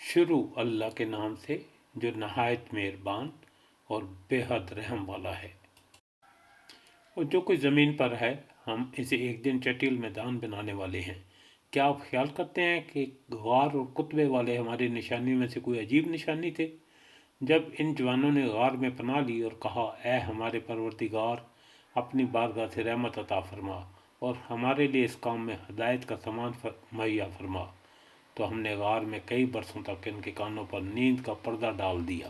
शुरू अल्लाह के नाम से जो नहायत मेहरबान और बेहद रहम वाला है। और जो कोई ज़मीन पर है, हम इसे एक दिन चटील मैदान बनाने वाले हैं। क्या आप ख्याल करते हैं कि गार और कुतबे वाले हमारी निशानियों में से कोई अजीब निशानी थे? जब इन जवानों ने गार में पनाह ली और कहा, ए हमारे परवरदिगार, अपनी बारगाह से रहमत अता फरमा और हमारे लिए इस काम में हदायत का सामान मुहैया फरमा, तो हमने गार में कई बरसों तक इनके कानों पर नींद का पर्दा डाल दिया।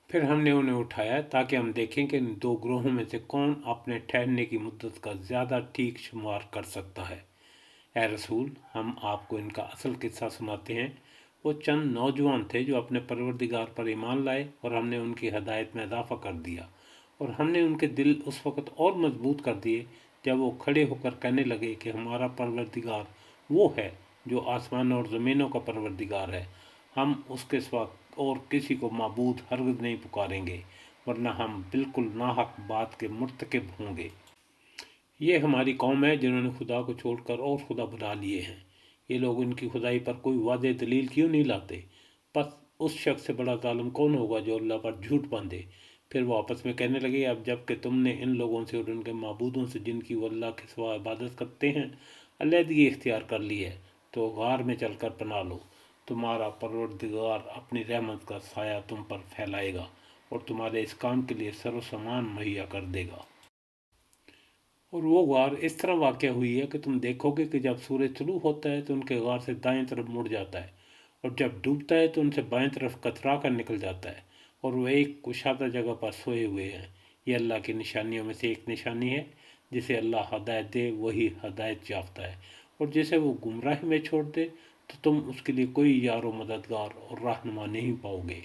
फिर हमने उन्हें उठाया ताकि हम देखें कि इन दो ग्रोहों में से कौन अपने ठहरने की मुद्दत का ज़्यादा ठीक शुमार कर सकता है। ए रसूल, हम आपको इनका असल किस्सा सुनाते हैं। वो चंद नौजवान थे जो अपने परवरदिगार पर ईमान लाए और हमने उनकी हदायत में इजाफा कर दिया, और हमने उनके दिल उस वक़्त और मजबूत कर दिए जब वो खड़े होकर कहने लगे कि हमारा परवरदिगार वो है जो आसमान और ज़मीनों का परवरदिगार है। हम उसके सिवा और किसी को माबूद हरगिज़ नहीं पुकारेंगे, वरना हम बिल्कुल नाहक बात के मुर्तकिब होंगे। ये हमारी कौम है जिन्होंने खुदा को छोड़कर और खुदा बना लिए हैं। ये लोग उनकी खुदाई पर कोई वाज़ेह दलील क्यों नहीं लाते? बस उस शख्स से बड़ा ज़ालिम कौन होगा जो अल्लाह पर झूठ बांधे। फिर वो आपस में कहने लगे, अब जब कि तुमने इन लोगों से और उनके माबूदों से जिनकी वो अल्लाह के सिवा इबादत करते हैं अलहदगी इख्तियार कर ली है, तो गार में चलकर पनाह लो। तुम्हारा परवरदिगार अपनी रहमत का साया तुम पर फैलाएगा और तुम्हारे इस काम के लिए सरो सामान मुहैया कर देगा। और वो गार इस तरह वाक़या हुई है कि तुम देखोगे कि जब सूरज तुलू होता है तो उनके गार से दाएं तरफ मुड़ जाता है, और जब डूबता है तो उनसे बाएं तरफ कतरा कर निकल जाता है, और वह एक कुशादा जगह पर सोए हुए हैं। ये अल्लाह की निशानियों में से एक निशानी है। जिसे अल्लाह हदायत दे वही हदायत याफ्ता है, और जिसे वो गुमराही में छोड़ दे तो तुम उसके लिए कोई यारो मददगार और रहनुमा नहीं पाओगे।